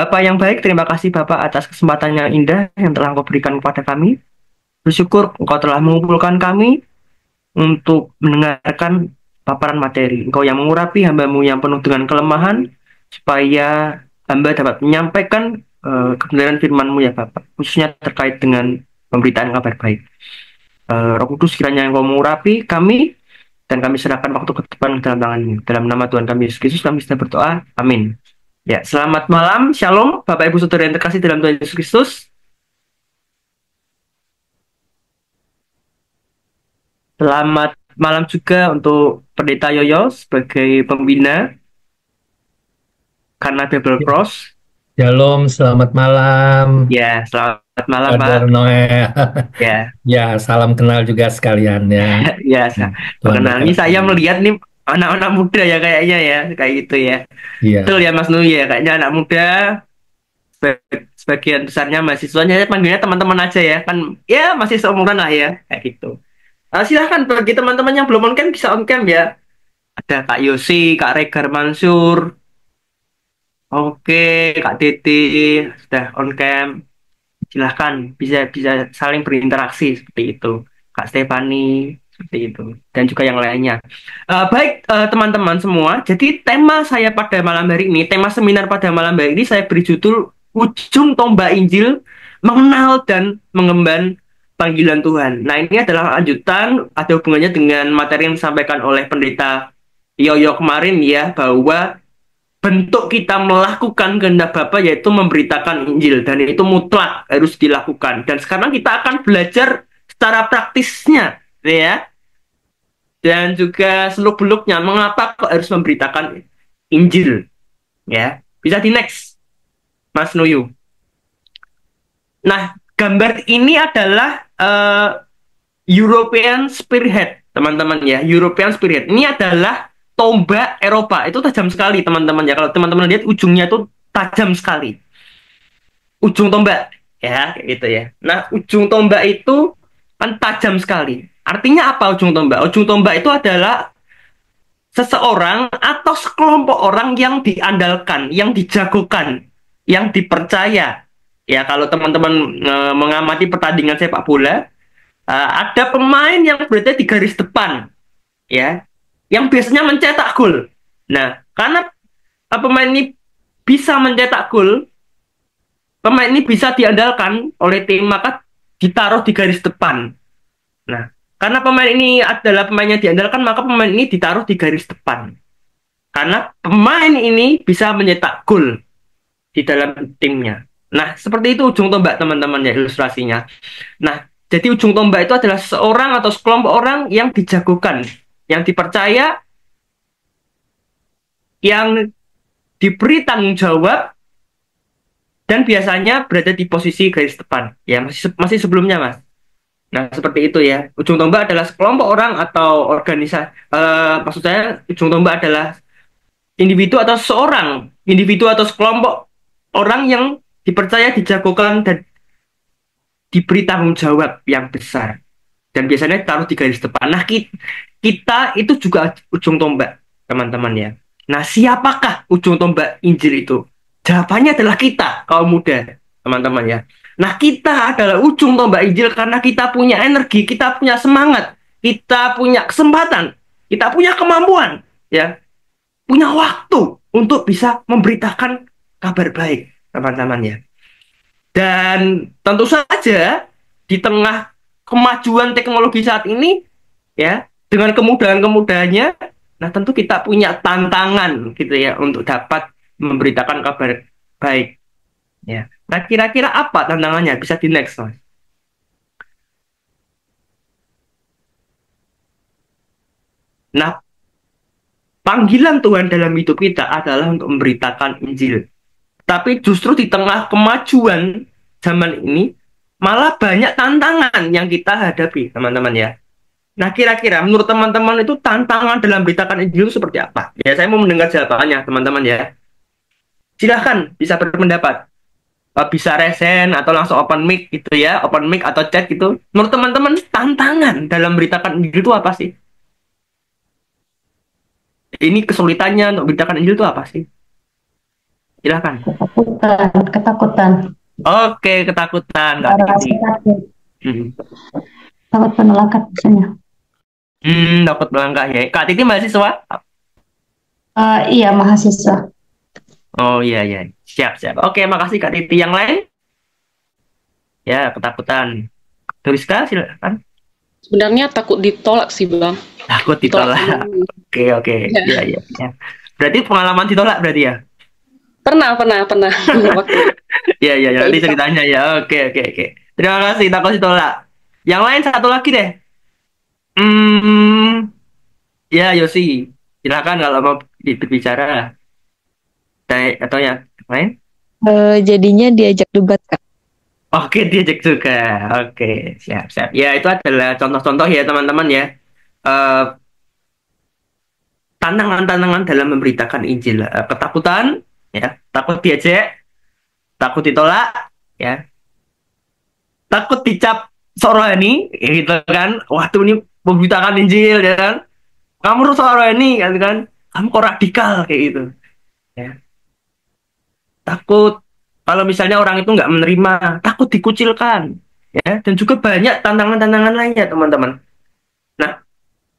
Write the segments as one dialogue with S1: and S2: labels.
S1: Bapak yang baik, terima kasih Bapak atas kesempatan yang indah yang telah Engkau berikan kepada kami. Bersyukur Engkau telah mengumpulkan kami untuk mendengarkan paparan materi. Engkau yang mengurapi hambamu yang penuh dengan kelemahan, supaya hamba dapat menyampaikan kebenaran firman-Mu ya Bapak, khususnya terkait dengan pemberitaan kabar baik. Roh Kudus kiranya Engkau mengurapi kami, dan kami serahkan waktu ke depan dalam tangan-Mu. Dalam nama Tuhan kami Yesus Kristus kami sudah berdoa. Amin. Ya, selamat malam, Shalom, Bapak Ibu Saudara yang terkasih dalam Tuhan Yesus Kristus. Selamat malam juga untuk Pendeta Yoyo sebagai pembina karena Bible Cross.
S2: Shalom, selamat malam,
S1: Ya, selamat malam, Pak.
S2: Brother Noel.
S1: Ya,
S2: Ya, salam kenal juga sekalian ya.
S1: ya,
S2: Tuhan
S1: perkenalan ini saya
S2: memberkati.
S1: melihat nih anak-anak muda ya kayaknya ya, kayak gitu ya. Betul
S2: Iya,
S1: ya Mas Nui ya, kayaknya anak muda, sebagian besarnya mahasiswanya, saya panggilnya teman-teman aja ya, kan ya masih seumuran lah ya, kayak gitu. Silahkan bagi teman-teman yang belum on cam bisa on cam ya. Ada Kak Yosi, Kak Regar Mansur, oke, Kak Titi sudah on cam. Silahkan bisa bisa saling berinteraksi seperti itu. Kak Stefani seperti itu dan juga yang lainnya. Baik teman-teman semua. Jadi tema saya pada malam hari ini, tema seminar pada malam hari ini saya beri judul Ujung Tombak Injil, Mengenal dan Mengemban Panggilan Tuhan. Nah, ini adalah lanjutan, ada hubungannya dengan materi yang disampaikan oleh Pendeta Yoyo kemarin ya, bahwa bentuk kita melakukan kehendak Bapa yaitu memberitakan Injil, dan itu mutlak harus dilakukan. Dan sekarang kita akan belajar secara praktisnya ya, dan juga seluk-beluknya mengapa kok harus memberitakan Injil ya. Bisa di next Mas Nuyu. Nah, gambar ini adalah European Spearhead, teman-teman ya. European Spearhead ini adalah tombak Eropa. Itu tajam sekali, teman-teman ya. Kalau teman-teman lihat ujungnya itu tajam sekali. Ujung tombak ya, kayak gitu ya. Nah, ujung tombak itu kan tajam sekali. Artinya apa ujung tombak? Ujung tombak itu adalah seseorang atau sekelompok orang yang diandalkan, yang dijagokan, yang dipercaya. Ya, kalau teman-teman mengamati pertandingan sepak bola, ada pemain yang berada di garis depan, ya, yang biasanya mencetak gol. Nah, karena pemain ini bisa mencetak gol, pemain ini bisa diandalkan oleh tim, maka ditaruh di garis depan. Nah, karena pemain ini adalah pemain yang diandalkan, maka pemain ini ditaruh di garis depan. Karena pemain ini bisa mencetak gol di dalam timnya. Nah, seperti itu ujung tombak, teman-teman ya, ilustrasinya. Nah, jadi ujung tombak itu adalah seorang atau sekelompok orang yang dijagokan, yang dipercaya, yang diberi tanggung jawab, dan biasanya berada di posisi garis depan. Ya, masih sebelumnya, Mas. Nah, seperti itu ya. Ujung tombak adalah sekelompok orang atau organisasi. Maksud saya, ujung tombak adalah individu atau sekelompok orang yang dipercaya, dijagokan, dan diberi tanggung jawab yang besar. Dan biasanya taruh di garis depan. Nah, kita itu juga ujung tombak, teman-teman ya. Nah, siapakah ujung tombak Injil itu? Jawabannya adalah kita, kaum muda, teman-teman ya. Nah, kita adalah ujung tombak Injil karena kita punya energi, kita punya semangat, kita punya kesempatan, kita punya kemampuan, ya, punya waktu untuk bisa memberitakan kabar baik, teman-teman ya. Dan tentu saja di tengah kemajuan teknologi saat ini, ya, dengan kemudahan-kemudahannya, nah tentu kita punya tantangan gitu ya untuk dapat memberitakan kabar baik. Ya. Nah, kira-kira apa tantangannya? Bisa di next, Mas. Nah, panggilan Tuhan dalam hidup kita adalah untuk memberitakan Injil. Tapi justru di tengah kemajuan zaman ini, malah banyak tantangan yang kita hadapi, teman-teman ya. Nah, kira-kira menurut teman-teman itu tantangan dalam beritakan Injil itu seperti apa? Ya, saya mau mendengar jawabannya, teman-teman ya. Silahkan, bisa berpendapat. Bisa resen atau langsung open mic gitu ya, open mic atau chat gitu. Menurut teman-teman, tantangan dalam beritakan Injil itu apa sih? Ini kesulitannya untuk beritakan Injil itu apa sih? Silakan.
S3: Ketakutan, ketakutan.
S1: Oke, ketakutan, Kak
S3: Rasa
S1: Titi.
S3: takut,
S1: Hmm.
S3: takut penolakan misalnya.
S1: Dapat melangkah ya. Kak Titi mahasiswa?
S3: Iya, mahasiswa.
S1: Oh iya, iya. Siap, siap. Oke, makasih Kak Titi. Yang lain? Ya, ketakutan. Tuliska, silakan.
S4: Sebenarnya takut ditolak sih, Bang.
S1: Takut
S4: Ditolak
S1: ditolak.
S4: sama orang.
S1: Oke, oke.
S4: Ya.
S1: Iya, iya, iya. Berarti pengalaman ditolak berarti ya?
S4: Pernah. Waktu
S1: Iya, iya, iya. Nanti
S4: Islam.
S1: ceritanya ya. Oke, oke, oke. Terima kasih, takut ditolak. Yang lain satu lagi deh. Hmm, ya Yosi. Silakan kalau mau berbicara. Atau yang lain?
S5: Jadinya diajak debat, Kak.
S1: Oke, diajak juga. Oke, siap, siap. Ya, itu adalah contoh-contoh ya, teman-teman ya. Eh, Tantangan-tantangan dalam memberitakan Injil. Ketakutan, ya, takut diajak, takut ditolak, ya, takut dicap sok rohani, ya gitu kan. Waktu ini memberitakan Injil, ya kan. Kamu sok rohani, gitu kan. Kamu kok radikal, kayak gitu. Ya. Takut kalau misalnya orang itu nggak menerima, takut dikucilkan, ya. Dan juga banyak tantangan-tantangan lainnya, teman-teman. Nah,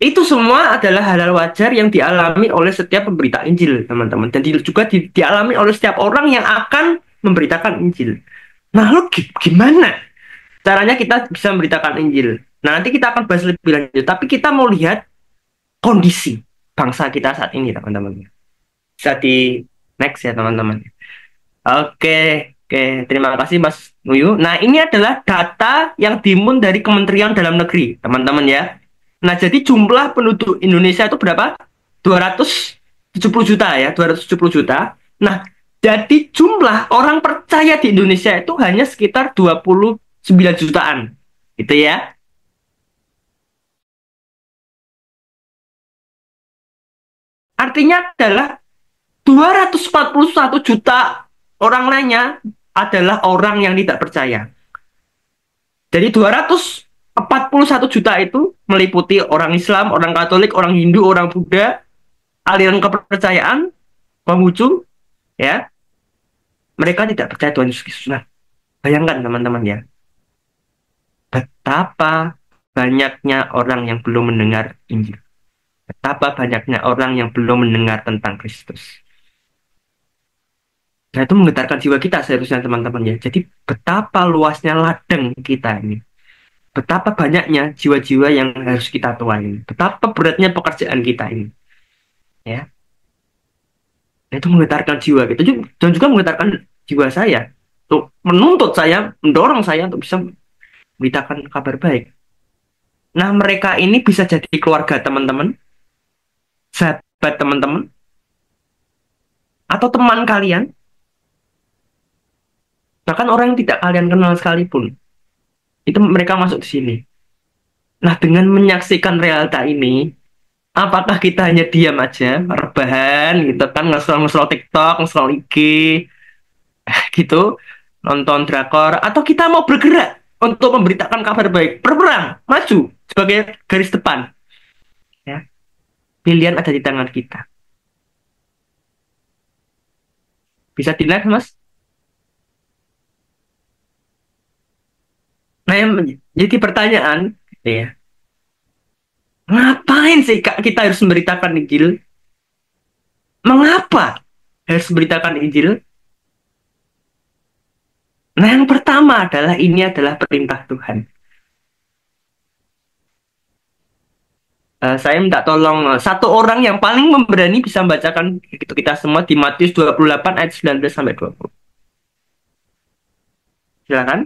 S1: itu semua adalah hal-hal wajar yang dialami oleh setiap pemberita Injil, teman-teman. Dan juga dialami oleh setiap orang yang akan memberitakan Injil. Nah, lalu gimana caranya kita bisa memberitakan Injil? Nah, nanti kita akan bahas lebih lanjut. Tapi kita mau lihat kondisi bangsa kita saat ini, teman-teman. Bisa di next ya, teman-teman. Oke, oke. Terima kasih, Mas Nuyu. Nah, ini adalah data yang diimpun dari Kementerian Dalam Negeri, teman-teman ya. Nah, jadi jumlah penduduk Indonesia itu berapa? 270 juta ya, 270 juta. Nah, jadi jumlah orang percaya di Indonesia itu hanya sekitar 29 jutaan. Gitu ya. Artinya adalah 241 juta orang lainnya adalah orang yang tidak percaya. Jadi 241 juta itu meliputi orang Islam, orang Katolik, orang Hindu, orang Buddha, aliran kepercayaan, Konghucu, ya. Mereka tidak percaya Tuhan Yesus Kristus. Nah, bayangkan teman-teman ya, betapa banyaknya orang yang belum mendengar Injil. Betapa banyaknya orang yang belum mendengar tentang Kristus. Nah, itu menggetarkan jiwa kita seharusnya teman-teman ya. Jadi betapa luasnya ladang kita ini. Betapa banyaknya jiwa-jiwa yang harus kita tuai. Betapa beratnya pekerjaan kita ini. Ya. Nah, itu menggetarkan jiwa kita. Dan juga menggetarkan jiwa saya. Untuk menuntut saya, mendorong saya untuk bisa memberitakan kabar baik. Nah, mereka ini bisa jadi keluarga teman-teman, sahabat teman-teman, atau teman kalian, bahkan orang yang tidak kalian kenal sekalipun. Itu mereka masuk di sini. Nah, dengan menyaksikan realita ini, apakah kita hanya diam aja, rebahan gitu kan, nge-scroll TikTok, nge-scroll IG, gitu, nonton drakor, atau kita mau bergerak untuk memberitakan kabar baik, berperang, maju sebagai garis depan. Ya, pilihan ada di tangan kita. Bisa dilihat, Mas? Nah, yang jadi pertanyaan, ya, ngapain sih Kak kita harus memberitakan Injil? Mengapa harus memberitakan Injil? Nah, yang pertama adalah ini adalah perintah Tuhan. Saya minta tolong satu orang yang paling memberani bisa membacakan itu kita semua di Matius 28 ayat 19 sampai 20. Silakan.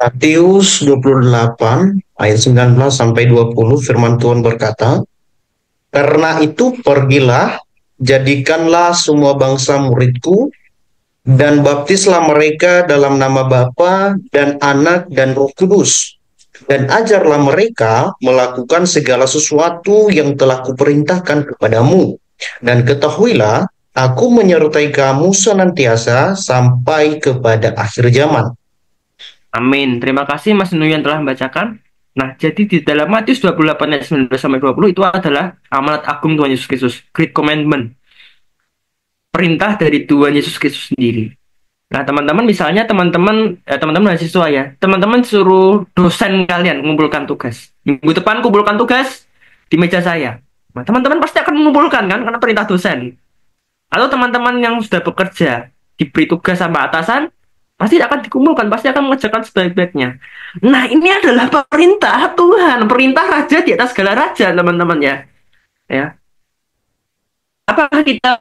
S6: Matius 28 ayat 19 sampai 20 firman Tuhan berkata, "Karena itu pergilah, jadikanlah semua bangsa muridku, dan baptislah mereka dalam nama Bapa dan Anak dan Roh Kudus, dan ajarlah mereka melakukan segala sesuatu yang telah kuperintahkan kepadamu. Dan ketahuilah Aku menyertai kamu senantiasa sampai kepada akhir zaman.
S1: Amin. Terima kasih Mas Nuyan telah membacakan. Nah, jadi di dalam Matius 28 ayat 19 sampai 20 itu adalah amanat agung Tuhan Yesus Kristus, Great Commandment. Perintah dari Tuhan Yesus Kristus sendiri. Nah, teman-teman misalnya teman-teman mahasiswa ya, teman-teman suruh dosen kalian mengumpulkan tugas. Minggu depan kumpulkan tugas di meja saya. Nah, teman-teman pasti akan mengumpulkan kan karena perintah dosen. Atau teman-teman yang sudah bekerja diberi tugas sama atasan, pasti akan dikumpulkan, pasti akan mengerjakan sebaik-baiknya. Nah, ini adalah perintah Tuhan, perintah raja di atas segala raja, teman-teman ya. Ya. Apakah kita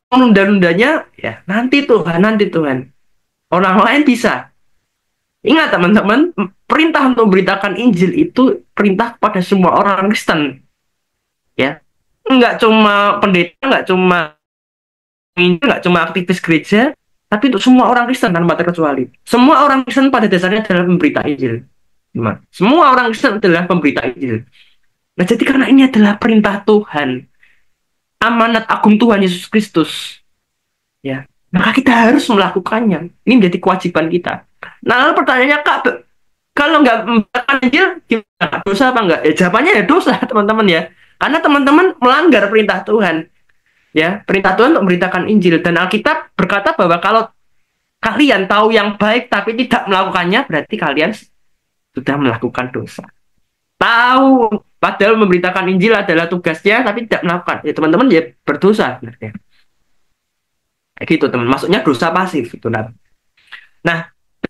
S1: menunda-nundanya? Ya, nanti Tuhan. Orang lain bisa. Ingat teman-teman, perintah untuk memberitakan Injil itu perintah kepada semua orang Kristen. Ya. Enggak cuma pendeta, enggak cuma aktivis gereja, tapi untuk semua orang Kristen tanpa terkecuali. Semua orang Kristen pada dasarnya adalah pemberita Injil. Semua orang Kristen adalah pemberita Injil. Nah, jadi karena ini adalah perintah Tuhan, amanat agung Tuhan Yesus Kristus, ya, maka kita harus melakukannya. Ini menjadi kewajiban kita. Nah, lalu pertanyaannya, Kak, kalau nggak memberitakan Injil, gimana? Dosa apa enggak? Ya, jawabannya ya dosa, teman-teman ya. Karena teman-teman melanggar perintah Tuhan. Ya, perintah Tuhan untuk memberitakan Injil. Dan Alkitab berkata bahwa kalau kalian tahu yang baik tapi tidak melakukannya, berarti kalian sudah melakukan dosa. Tahu, padahal memberitakan Injil adalah tugasnya, tapi tidak melakukan. Ya, teman-teman ya berdosa. Sebenarnya. Kayak gitu, teman. Maksudnya dosa pasif. Gitu, nah,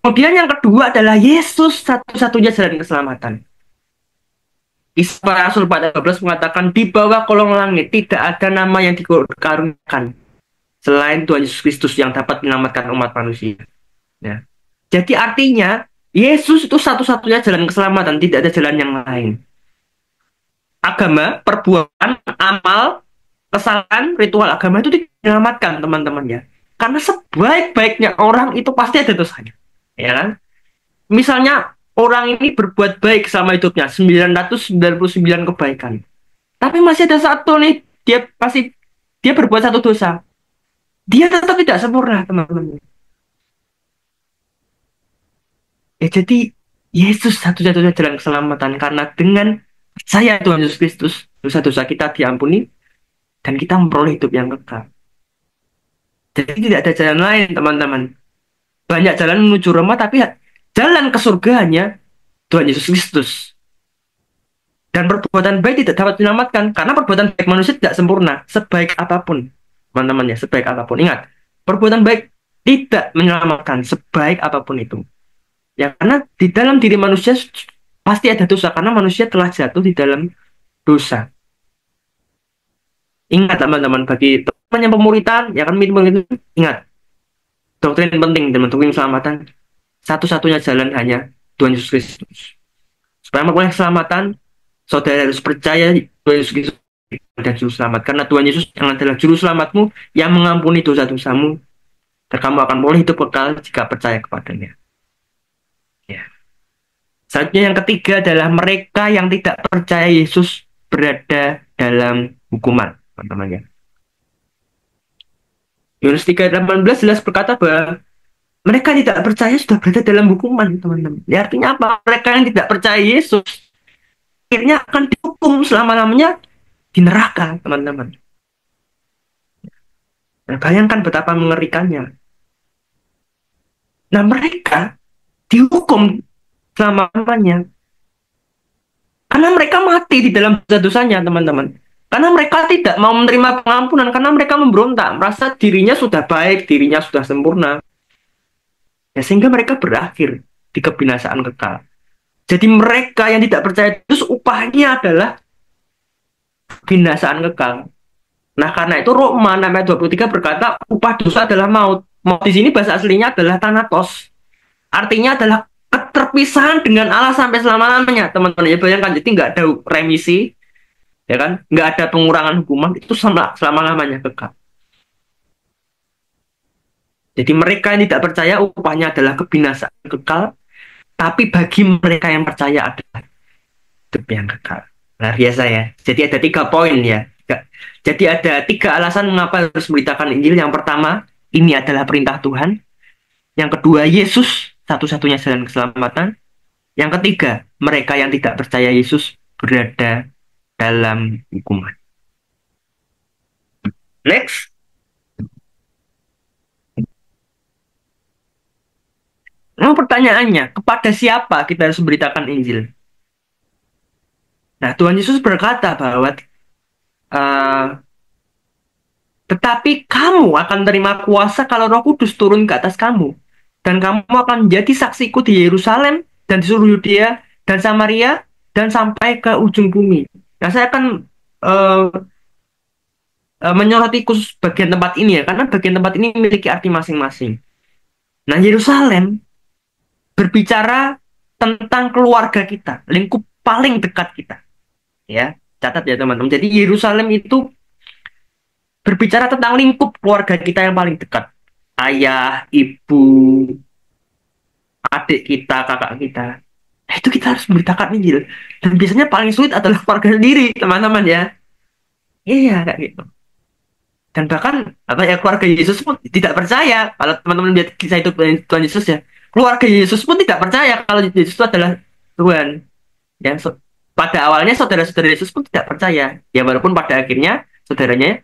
S1: kemudian yang kedua adalah Yesus satu-satunya jalan keselamatan. Kisah para Rasul 4:12 mengatakan, di bawah kolong langit tidak ada nama yang dikaruniakan selain Tuhan Yesus Kristus yang dapat menyelamatkan umat manusia. Ya. Jadi artinya Yesus itu satu-satunya jalan keselamatan, tidak ada jalan yang lain. Agama, perbuatan, amal, kesalahan, ritual agama itu tidak diselamatkan, teman-teman ya. Karena sebaik-baiknya orang itu pasti ada dosanya. Ya kan? Misalnya orang ini berbuat baik selama hidupnya, 999 kebaikan. Tapi masih ada satu nih, dia berbuat satu dosa. Dia tetap tidak sempurna, teman-teman. Ya, jadi Yesus satu-satunya jalan keselamatan, karena dengan percaya Tuhan Yesus Kristus, dosa-dosa kita diampuni dan kita memperoleh hidup yang kekal. Jadi tidak ada jalan lain, teman-teman. Banyak jalan menuju Roma, tapi jalan ke surga hanya Tuhan Yesus Kristus. Dan perbuatan baik tidak dapat menyelamatkan, karena perbuatan baik manusia tidak sempurna, sebaik apapun. Teman-teman ya, sebaik apapun. Ingat, perbuatan baik tidak menyelamatkan, sebaik apapun itu. Ya, karena di dalam diri manusia pasti ada dosa, karena manusia telah jatuh di dalam dosa. Ingat teman-teman, bagi teman yang pemuritan, ya kan itu, ingat, doktrin penting dan doktrin keselamatan, satu-satunya jalan hanya Tuhan Yesus Kristus. Supaya memperoleh keselamatan, saudara harus percaya Tuhan Yesus Kristus dan juru selamat. Karena Tuhan Yesus yang adalah juru selamatmu, yang mengampuni dosa-dosamu, dan kamu akan boleh hidup kekal jika percaya kepadanya. Ya. Selanjutnya yang ketiga adalah mereka yang tidak percaya Yesus berada dalam hukuman, teman-teman ya. Yohanes 3:18 jelas berkata bahwa mereka tidak percaya sudah berada dalam hukuman, teman-teman. Ya, artinya apa? Mereka yang tidak percaya Yesus akhirnya akan dihukum selama-lamanya di neraka, teman-teman. Nah, bayangkan betapa mengerikannya. Nah, mereka dihukum selama-lamanya karena mereka mati di dalam dosa-dosanya, teman-teman. Karena mereka tidak mau menerima pengampunan, karena mereka memberontak, merasa dirinya sudah baik, dirinya sudah sempurna. Ya, sehingga mereka berakhir di kebinasaan kekal. Jadi mereka yang tidak percaya Yesus, upahnya adalah kebinasaan kekal. Nah, karena itu Roma 6:23 berkata upah dosa adalah maut. Maut di sini bahasa aslinya adalah thanatos. Artinya adalah keterpisahan dengan Allah sampai selama-lamanya, teman-teman. Ya, bayangkan, jadi nggak ada remisi, ya kan? Nggak ada pengurangan hukuman, itu selama-lamanya kekal. Jadi mereka yang tidak percaya upahnya adalah kebinasaan kekal, tapi bagi mereka yang percaya adalah hidup yang kekal. Nah, biasa ya. Jadi ada 3 poin ya. Enggak. Jadi ada 3 alasan mengapa harus memberitakan Injil. Yang pertama, ini adalah perintah Tuhan. Yang kedua, Yesus satu-satunya jalan keselamatan. Yang ketiga, mereka yang tidak percaya Yesus berada dalam hukuman. Next. Nah, pertanyaannya, kepada siapa kita harus memberitakan Injil? Nah, Tuhan Yesus berkata bahwa tetapi kamu akan terima kuasa kalau Roh Kudus turun ke atas kamu. Dan kamu akan menjadi saksiku di Yerusalem dan di seluruh Yudea dan Samaria dan sampai ke ujung bumi. Nah, saya akan menyoroti khusus bagian tempat ini ya, karena bagian tempat ini memiliki arti masing-masing. Nah, Yerusalem berbicara tentang keluarga kita, lingkup paling dekat kita. Ya, catat ya teman-teman. Jadi Yerusalem itu berbicara tentang lingkup keluarga kita yang paling dekat. Ayah, ibu, adik kita, kakak kita. Nah, itu kita harus memberitakan Injil. Dan biasanya paling sulit adalah keluarga sendiri, teman-teman ya. Iya, kayak gitu. Dan bahkan keluarga Yesus pun tidak percaya. Kalau teman-teman lihat kisah itu Tuhan Yesus ya, keluarga Yesus pun tidak percaya kalau Yesus itu adalah Tuhan. Ya, pada awalnya saudara-saudara Yesus pun tidak percaya. Ya, walaupun pada akhirnya saudaranya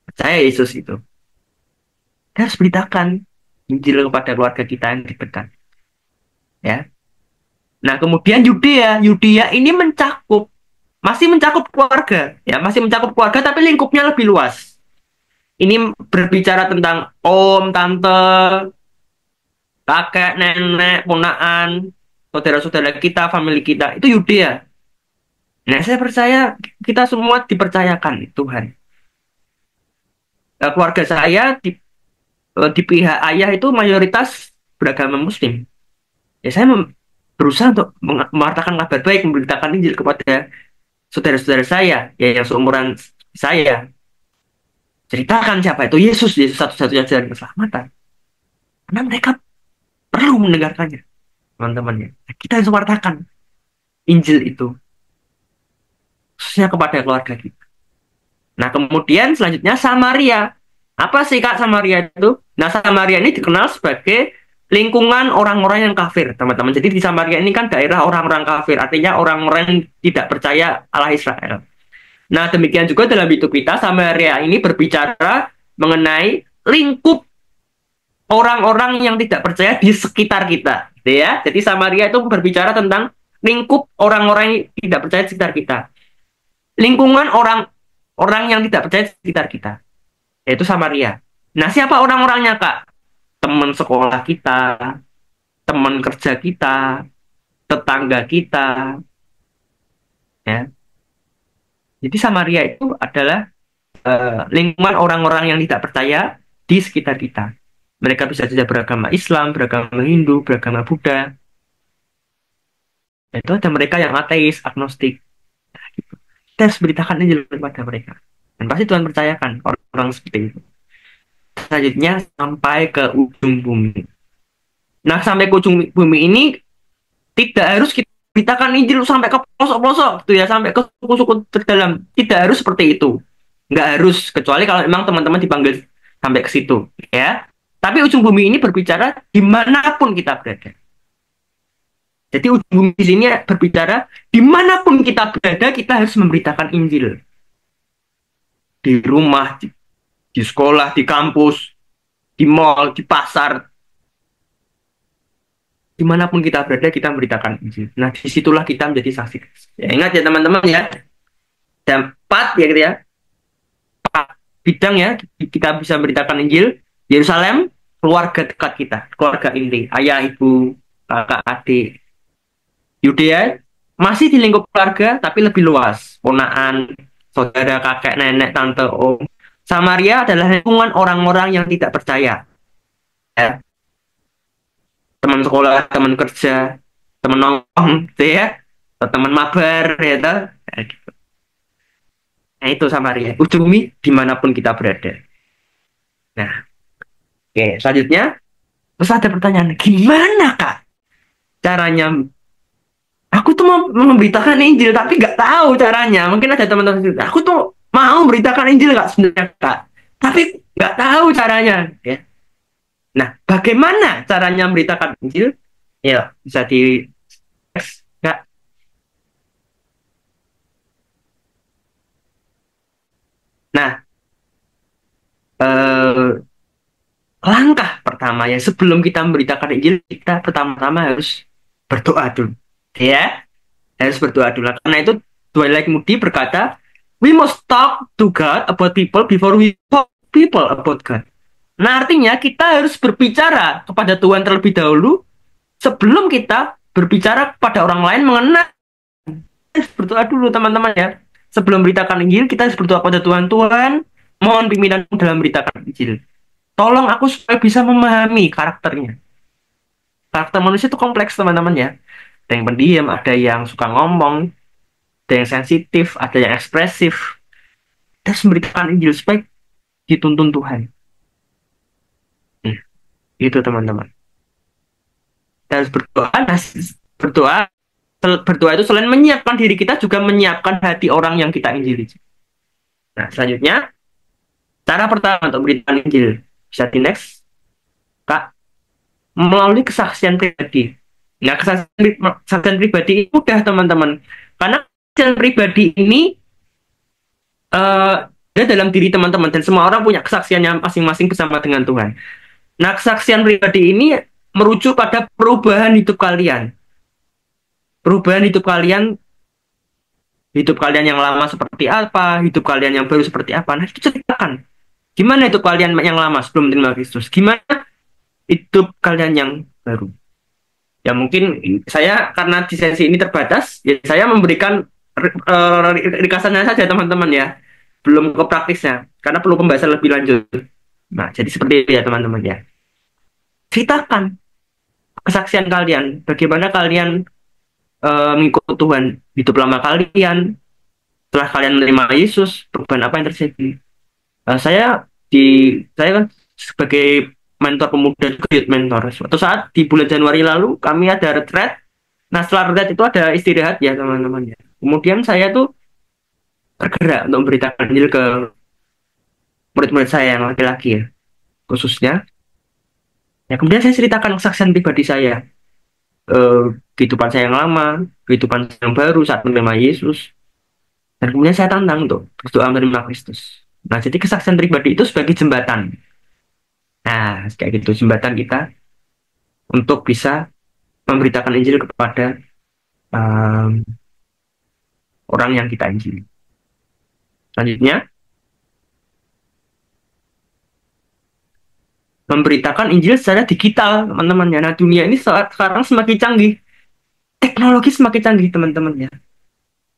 S1: percaya Yesus itu. Kita harus beritakan Injil kepada keluarga kita yang dekat. Ya. Nah, kemudian Yudea ini masih mencakup keluarga, ya, masih mencakup keluarga tapi lingkupnya lebih luas. Ini berbicara tentang om, tante, kakek, nenek, ponakan, saudara-saudara kita, famili kita. Itu Yudea. Nah, saya percaya kita semua dipercayakan Tuhan. Nah, keluarga saya di pihak ayah itu mayoritas beragama Muslim. Ya, saya berusaha untuk mewartakan kabar baik, memberitakan Injil kepada saudara-saudara saya, ya, yang seumuran saya. Ceritakan siapa itu Yesus satu-satunya jalan keselamatan. Karena mereka perlu mendengarkannya, teman-temannya. Kita harus mewartakan Injil itu, khususnya kepada keluarga kita. Nah, kemudian selanjutnya Samaria. Apa sih Kak Samaria itu? Nah, Samaria ini dikenal sebagai lingkungan orang-orang yang kafir, teman-teman. Jadi di Samaria ini kan daerah orang-orang kafir, artinya orang-orang yang tidak percaya Allah Israel. Nah, demikian juga dalam hidup kita, Samaria ini berbicara mengenai lingkup orang-orang yang tidak percaya di sekitar kita, gitu ya. Jadi Samaria itu berbicara tentang lingkup orang-orang yang tidak percaya di sekitar kita. Lingkungan orang yang tidak percaya di sekitar kita, yaitu Samaria. Nah, siapa orang-orangnya, Kak? Teman sekolah kita, teman kerja kita, tetangga kita, ya. Jadi Samaria itu adalah lingkungan orang-orang yang tidak percaya di sekitar kita. Mereka bisa saja beragama Islam, beragama Hindu, beragama Buddha. Itu ada mereka yang ateis, agnostik. Nah, gitu. Kita harus beritakan Injil kepada mereka. Dan pasti Tuhan percayakan orang-orang seperti itu. Selanjutnya sampai ke ujung bumi. Nah, sampai ke ujung bumi ini tidak harus kita beritakan Injil sampai ke pelosok-pelosok, gitu ya, sampai ke suku-suku terdalam. Tidak harus seperti itu. Nggak harus, kecuali kalau memang teman-teman dipanggil sampai ke situ, ya. Tapi ujung bumi ini berbicara dimanapun kita berada. Jadi ujung bumi di sini berbicara dimanapun kita berada, kita harus memberitakan Injil. Di rumah, di sekolah, di kampus, di mall, di pasar, dimanapun kita berada, kita memberitakan Injil. Nah, disitulah kita menjadi saksi. Ya, ingat ya teman-teman ya, ada 4 ya gitu ya, 4 bidang ya, kita bisa memberitakan Injil. Yerusalem, keluarga dekat kita, keluarga inti, ayah, ibu, kakak, adik. Yudea masih di lingkup keluarga, tapi lebih luas, ponakan, saudara, kakek, nenek, tante, om. Samaria adalah lingkungan orang-orang yang tidak percaya. Ya. Teman sekolah, teman kerja, teman nongkrong, gitu ya, atau teman mabar, ya, gitu. Nah, itu Samaria. Ujung bumi dimanapun kita berada. Nah, oke, selanjutnya, terus ada pertanyaan, gimana Kak caranya? Aku tuh mau memberitakan Injil, tapi nggak tahu caranya. Mungkin ada teman-teman, aku tuh mau memberitakan Injil nggak sebenarnya Kak? Tapi nggak tahu caranya. Ya. Nah, bagaimana caranya memberitakan Injil? Ya, bisa di Kak. Nah, eh, langkah pertama ya sebelum kita memberitakan Injil, kita pertama-tama harus berdoa dulu. Ya, harus berdoa dulu. Karena itu Dwight Moody berkata, we must talk to God about people before we talk people about God. Nah, artinya kita harus berbicara kepada Tuhan terlebih dahulu sebelum kita berbicara kepada orang lain mengenai. Harus berdoa dulu teman-teman ya. Sebelum beritakan Injil, kita harus berdoa kepada Tuhan. Tuhan, mohon pimpinanmu dalam beritakan Injil. Tolong aku supaya bisa memahami karakternya. Karakter manusia itu kompleks teman-teman ya. Ada yang pendiam, ada yang suka ngomong, ada yang sensitif, ada yang ekspresif. Kita harus memberitakan Injil supaya dituntun Tuhan. Itu teman-teman. Kita harus berdoa. Nah, berdoa itu selain menyiapkan diri kita juga menyiapkan hati orang yang kita injili. Nah, selanjutnya cara pertama untuk memberitakan Injil bisa di next, Kak, melalui kesaksian pribadi. Nah, kesaksian pribadi ini mudah teman-teman, karena kesaksian pribadi ini ada dalam diri teman-teman dan semua orang punya kesaksiannya masing-masing bersama dengan Tuhan. Nah, kesaksian pribadi ini merujuk pada perubahan hidup kalian. Perubahan hidup kalian yang lama seperti apa, hidup kalian yang baru seperti apa. Nah, itu ceritakan. Gimana hidup kalian yang lama sebelum menerima Kristus? Gimana hidup kalian yang baru? Ya mungkin saya karena di sesi ini terbatas, ya saya memberikan ringkasannya saja teman-teman ya. Belum ke praktisnya, karena perlu pembahasan lebih lanjut. Nah, jadi seperti itu ya teman-teman ya. Ceritakan kesaksian kalian, bagaimana kalian mengikut Tuhan, hidup lama kalian, setelah kalian menerima Yesus, perubahan apa yang terjadi. Saya kan sebagai mentor pemuda juga youth mentor. Suatu saat di bulan Januari lalu kami ada retreat. Nah, setelah retreat itu ada istirahat ya teman-teman ya. Kemudian saya tuh tergerak untuk memberitakan Injil ke murid-murid saya yang laki-laki ya, khususnya. Ya, kemudian saya ceritakan kesaksian pribadi saya, kehidupan saya yang lama, kehidupan saya yang baru saat menerima Yesus, dan kemudian saya tantang untuk berdoa menerima Kristus. Nah, jadi kesaksian pribadi itu sebagai jembatan. Nah, kayak gitu, jembatan kita untuk bisa memberitakan Injil kepada orang yang kita injili. Selanjutnya, memberitakan Injil secara digital, teman-teman ya. Nah, dunia ini sekarang semakin canggih. Teknologi semakin canggih, teman-teman ya.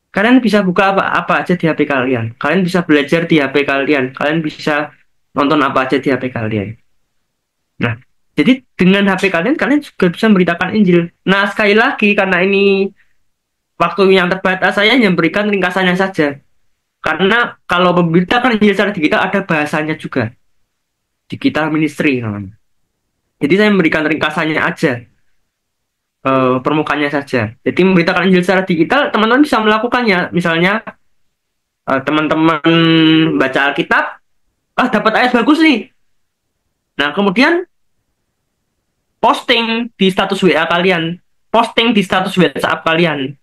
S1: Kalian bisa buka apa aja di HP kalian. Kalian bisa belajar di HP kalian. Kalian bisa nonton apa aja di HP kalian. Nah, jadi dengan HP kalian juga bisa memberitakan Injil. Nah, sekali lagi, karena ini waktu yang terbatas, saya hanya memberikan ringkasannya saja. Karena kalau memberitakan Injil secara digital, ada bahasanya juga. Digital ministry, teman. Jadi saya memberikan ringkasannya aja. Permukaannya saja. Jadi memberitakan Injil secara digital, teman-teman bisa melakukannya. Misalnya teman-teman baca Alkitab, dapat ayat bagus nih. Nah, kemudian posting di status WA kalian, posting di status WhatsApp kalian.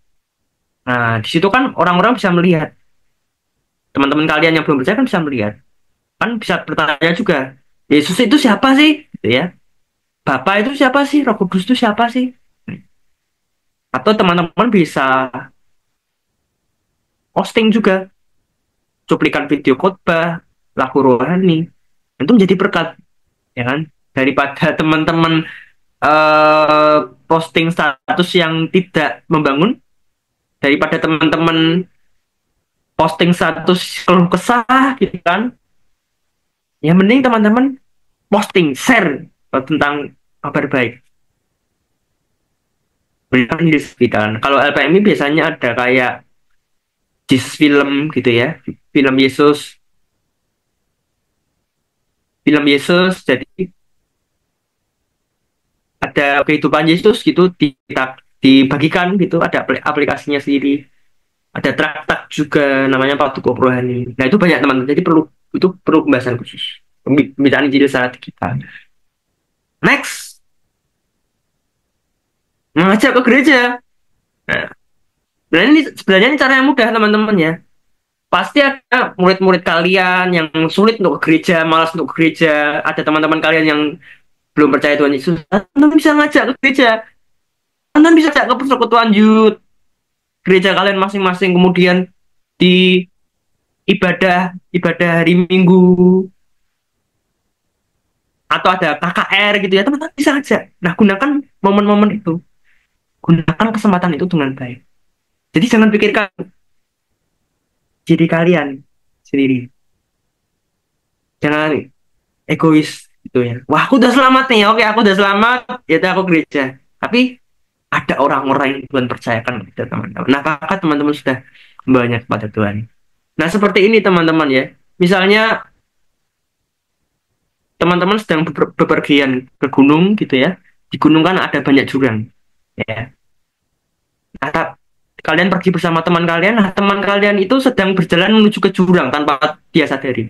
S1: Nah, di situ kan orang-orang bisa melihat. Teman-teman kalian yang belum percaya kan bisa melihat. Kan bisa bertanya juga, Yesus itu siapa sih? Gitu ya. Bapa itu siapa sih? Roh Kudus itu siapa sih? Atau teman-teman bisa posting juga cuplikan video khotbah, lagu rohani. Itu menjadi berkat, ya kan? Daripada teman-teman posting status yang tidak membangun, daripada teman-teman posting status keluh kesah gitu kan. Ya mending teman-teman posting, share tentang kabar baik. Berikan digital. Kalau LPMI biasanya ada kayak Jesus film gitu ya, film Yesus, jadi ada kehidupan Yesus gitu dibagikan gitu, ada aplikasinya sendiri. Ada traktat juga namanya Paduka Rohani. Nah itu banyak teman-teman. Jadi itu perlu pembahasan khusus. Pembacaan Injil secara digital. Next, mengajak ke gereja. Nah, sebenarnya ini cara yang mudah teman-teman ya. Pasti ada murid-murid kalian yang sulit untuk ke gereja, malas untuk ke gereja. Ada teman-teman kalian yang belum percaya Tuhan Yesus. Anda bisa ngajak ke gereja. Anda bisa ngajak ke persekutuan youth gereja kalian masing-masing, kemudian di ibadah hari Minggu atau ada KKR gitu ya, teman-teman bisa ngajak. Nah, gunakan momen-momen itu. Gunakan kesempatan itu dengan baik. Jadi jangan pikirkan diri kalian sendiri. Jangan egois gitu ya. Wah, aku udah selamat nih. Oke, aku udah selamat. Ya udah aku gereja. Tapi ada orang-orang yang Tuhan percayakan kepada teman-teman. Nah, apakah teman-teman sudah membawanya kepada Tuhan? Nah, seperti ini teman-teman ya. Misalnya teman-teman sedang bepergian ke gunung gitu ya. Di gunung kan ada banyak jurang. Ya. Nah, kalian pergi bersama teman kalian, nah teman kalian itu sedang berjalan menuju ke jurang tanpa dia sadari.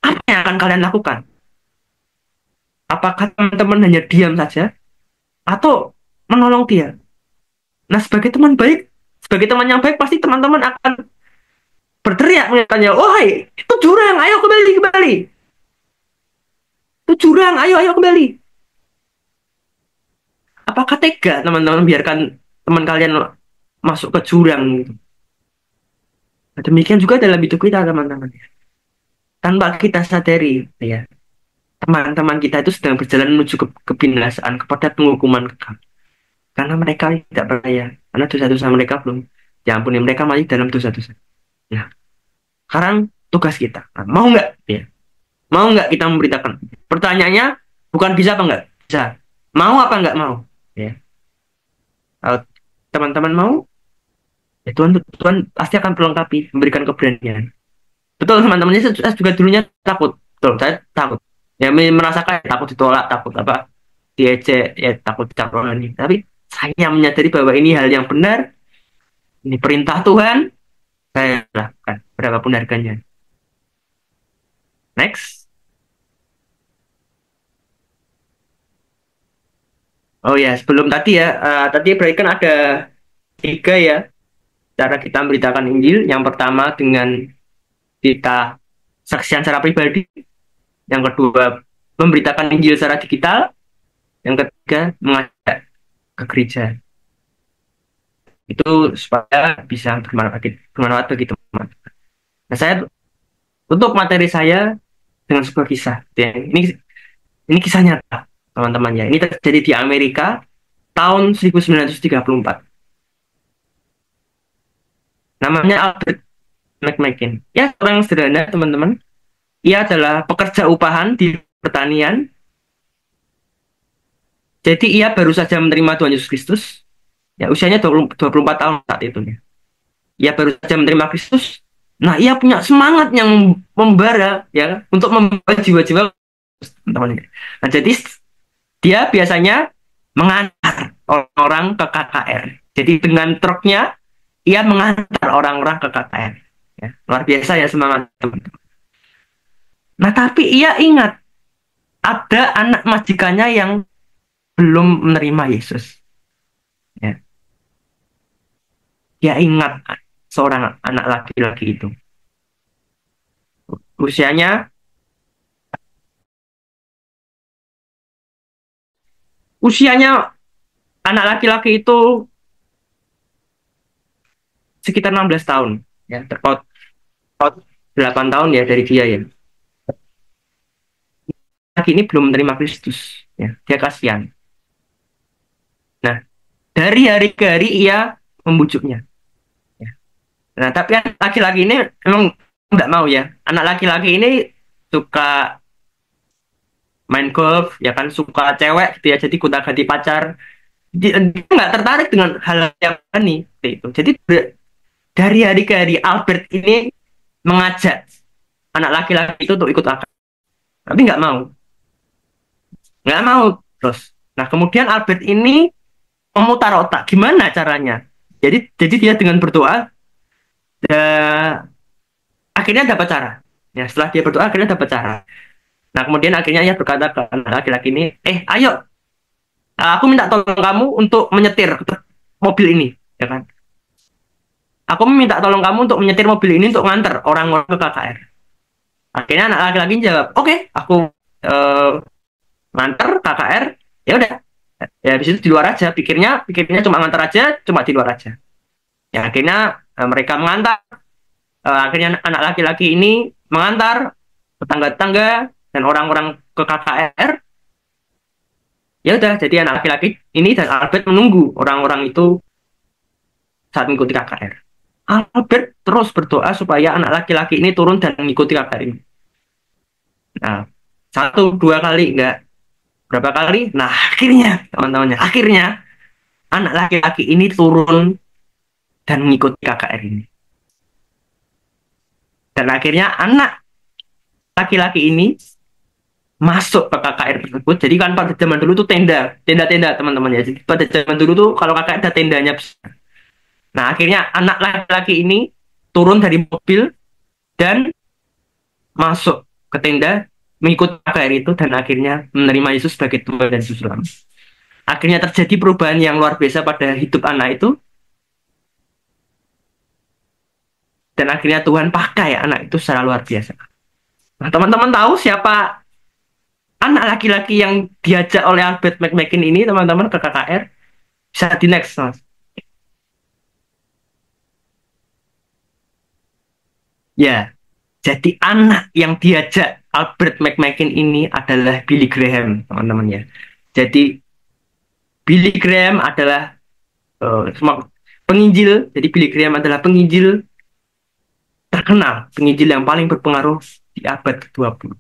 S1: Apa yang akan kalian lakukan? Apakah teman-teman hanya diam saja atau menolong dia? Nah, sebagai teman baik, sebagai teman yang baik, pasti teman-teman akan berteriak mengingatkannya, "Wahai, itu jurang, ayo kembali. Itu jurang, ayo kembali." Apakah tega teman-teman biarkan teman kalian masuk ke jurang gitu? Nah, demikian juga dalam hidup kita teman-teman. Tanpa kita sadari ya, teman-teman kita itu sedang berjalan menuju ke kebinasaan, kepada penghukuman kekal. Karena mereka tidak percaya, karena dosa-dosa mereka belum diampuni, mereka masih dalam dosa-dosa. Nah, sekarang tugas kita, nah, mau nggak ya? Mau nggak kita memberitakan? Pertanyaannya bukan bisa apa nggak? Bisa. Mau apa nggak mau? Ya. Kalau teman-teman mau, ya Tuhan pasti akan melengkapi, memberikan keberanian. Betul teman-teman, saya juga dulunya takut. Betul, saya takut. Ya merasakan takut ditolak, takut apa? Diejek, ya takut dicaproni. Tapi saya menyadari bahwa ini hal yang benar. Ini perintah Tuhan. Saya lakukan berapapun harganya. Next. Oh ya, sebelum tadi ya, tadi berarti kan ada 3 ya cara kita memberitakan Injil. Yang pertama dengan kita saksian secara pribadi, yang kedua memberitakan Injil secara digital, yang ketiga mengajak ke gereja. Itu supaya bisa bermanfaat bagi teman. Nah, saya untuk materi saya dengan sebuah kisah. Ya, ini kisah nyata teman-teman ya. Ini terjadi di Amerika tahun 1934. Namanya Albert McMakin. Ya, orang sederhana teman-teman. Ia adalah pekerja upahan di pertanian. Jadi ia baru saja menerima Tuhan Yesus Kristus. Ya, usianya 24 tahun saat itu. Ya. Ia baru saja menerima Kristus. Nah, ia punya semangat yang membara ya untuk membawa jiwa-jiwa teman-teman. Nah, jadi dia biasanya mengantar orang ke KKR. Jadi dengan truknya ia mengantar orang-orang ke KKR. Ya, luar biasa ya semangat teman-teman. Nah, tapi ia ingat ada anak majikannya yang belum menerima Yesus. Ya. Dia ingat seorang anak laki-laki itu. Usianya anak laki-laki itu sekitar 16 tahun. Ya, terpaut 8 tahun ya dari dia ya. Laki ini belum menerima Kristus. Ya, dia kasihan. Nah, dari hari ke hari ia membujuknya. Ya. Nah, tapi anak laki-laki ini memang nggak mau ya. Anak laki-laki ini suka main golf, ya kan, suka cewek gitu ya. Jadi gonta-ganti pacar. Dia nggak tertarik dengan hal yang ini. Itu. Jadi dari hari ke hari Albert ini mengajak anak laki-laki itu untuk ikut akad. Tapi nggak mau terus. Nah, kemudian Albert ini memutar otak gimana caranya. Jadi dia dengan berdoa, Dan akhirnya dapat cara. Ya, setelah dia berdoa akhirnya dapat cara. Nah, kemudian akhirnya ia berkata ke anak laki-laki ini, ayo, aku minta tolong kamu untuk menyetir mobil ini, ya kan? Aku minta tolong kamu untuk menyetir mobil ini untuk nganter orang-orang ke KKR. Akhirnya anak laki-laki jawab, oke, aku eh, nganter KKR, ya udah. Ya habis itu di luar aja, pikirnya cuma nganter aja, cuma di luar aja. Ya akhirnya mereka mengantar. Akhirnya anak laki-laki ini mengantar tetangga-tetangga dan orang-orang ke KKR. Ya udah, jadi anak laki-laki ini dan Albert menunggu orang-orang itu saat mengikuti KKR. Albert terus berdoa supaya anak laki-laki ini turun dan mengikuti KKR ini. Nah, 1-2 kali enggak, berapa kali? Nah, akhirnya teman-temannya, akhirnya anak laki-laki ini turun dan mengikuti KKR ini. Dan akhirnya anak laki-laki ini masuk ke KKR tersebut. Jadi kan pada zaman dulu tuh tenda-tenda teman-teman ya. Jadi pada zaman dulu tuh kalau KKR ada tendanya besar. Nah, akhirnya anak laki-laki ini turun dari mobil dan masuk ke tenda mengikuti KKR itu dan akhirnya menerima Yesus sebagai Tuhan dan Juru Selamat. Akhirnya terjadi perubahan yang luar biasa pada hidup anak itu. Dan akhirnya Tuhan pakai anak itu secara luar biasa. Nah, teman-teman tahu siapa anak laki-laki yang diajak oleh Albert McMakin ini, teman-teman, ke KKR? Bisa di next, Mas. Ya, jadi anak yang diajak Albert McMakin ini adalah Billy Graham, teman-teman ya. Jadi Billy Graham adalah penginjil. Jadi Billy Graham adalah penginjil terkenal, penginjil yang paling berpengaruh di abad ke-20.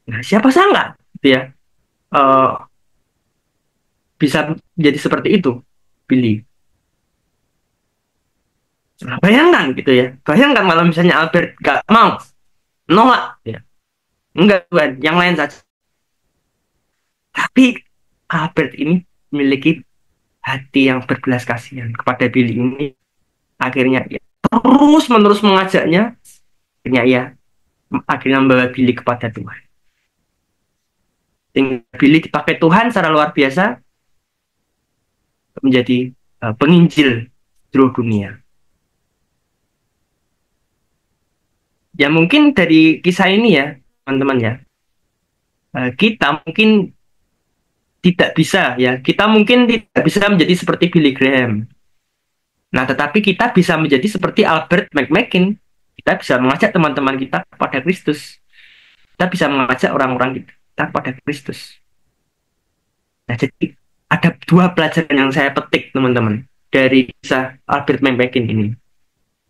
S1: Nah, siapa sangka gitu ya, bisa menjadi seperti itu, Billy. Nah, bayangkan gitu ya, bayangkan kalau misalnya Albert gak mau, nolak, ya. Enggak, Tuhan, yang lain saja. Tapi Albert ini memiliki hati yang berbelas kasihan kepada Billy ini. Akhirnya ya, terus-menerus mengajaknya. Akhirnya membawa Billy kepada Tuhan. Billy dipakai Tuhan secara luar biasa menjadi penginjil seluruh dunia. Ya mungkin dari kisah ini ya, teman-teman ya, kita mungkin tidak bisa ya, kita mungkin tidak bisa menjadi seperti Billy Graham. Nah, tetapi kita bisa menjadi seperti Albert McMakin. Kita bisa mengajak teman-teman kita kepada Kristus. Kita bisa mengajak orang-orang kita kepada Kristus. Nah, jadi ada 2 pelajaran yang saya petik, teman-teman, dari kisah Albert McMakin ini.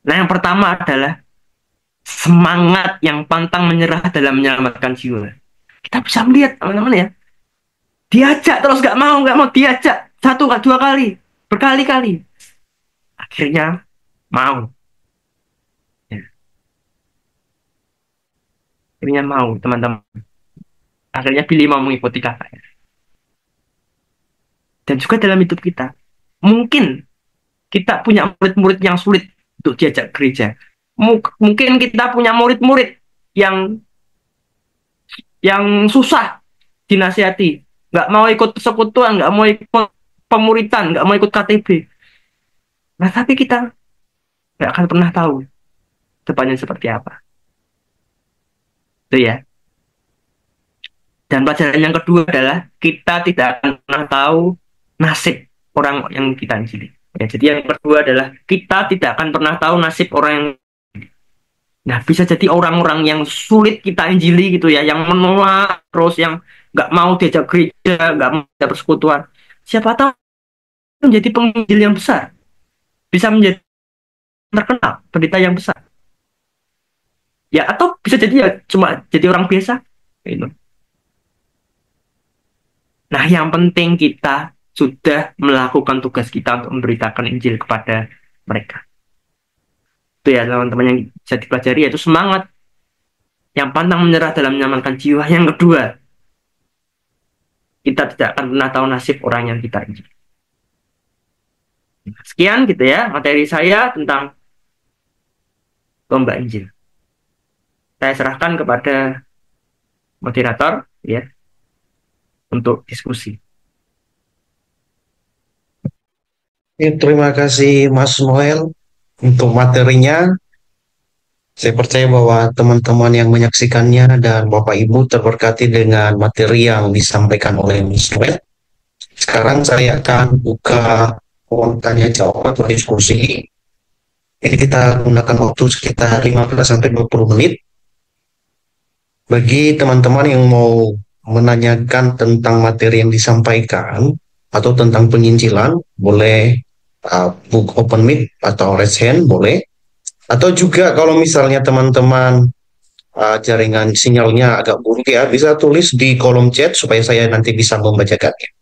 S1: Nah, yang pertama adalah semangat yang pantang menyerah dalam menyelamatkan jiwa. Kita bisa melihat, teman-teman ya, diajak terus nggak mau diajak 1-2 kali, berkali-kali. Akhirnya mau. Ya. Akhirnya mau, teman-teman. Akhirnya Billy mau mengikuti KKR. Dan juga dalam hidup kita, mungkin kita punya murid-murid yang sulit untuk diajak gereja. Mungkin kita punya murid-murid yang susah dinasihati, nggak mau ikut persekutuan, nggak mau ikut pemuritan, nggak mau ikut KTB. Nah, tapi kita nggak akan pernah tahu depannya seperti apa. Itu ya. Dan pelajaran yang kedua adalah kita tidak akan pernah tahu nasib orang yang kita injili. Ya, jadi yang kedua adalah kita tidak akan pernah tahu nasib orang yang, nah, bisa jadi orang-orang yang sulit kita injili gitu ya, yang menolak terus, yang nggak mau diajak gereja, nggak mau diajak persekutuan. Siapa tahu menjadi penginjil yang besar, bisa menjadi terkenal, pendeta yang besar. Ya, atau bisa jadi ya cuma jadi orang biasa. Gitu. Nah, yang penting kita sudah melakukan tugas kita untuk memberitakan Injil kepada mereka. Itu ya, teman-teman, yang bisa dipelajari, yaitu semangat yang pantang menyerah dalam menyelamatkan jiwa. Yang kedua, kita tidak akan pernah tahu nasib orang yang kita injil. Sekian gitu ya materi saya tentang lomba Injil. Saya serahkan kepada moderator ya untuk diskusi.
S6: Terima kasih Mas Noel untuk materinya. Saya percaya bahwa teman-teman yang menyaksikannya dan Bapak Ibu terberkati dengan materi yang disampaikan oleh Mas Noel. Sekarang saya akan buka ruang tanya jawab atau diskusi. Ini kita gunakan waktu sekitar 15-20 menit. Bagi teman-teman yang mau menanyakan tentang materi yang disampaikan atau tentang penginjilan, boleh book open mic atau raise hand, boleh. Atau juga kalau misalnya teman-teman jaringan sinyalnya agak buruk ya, bisa tulis di kolom chat supaya saya nanti bisa membacakannya.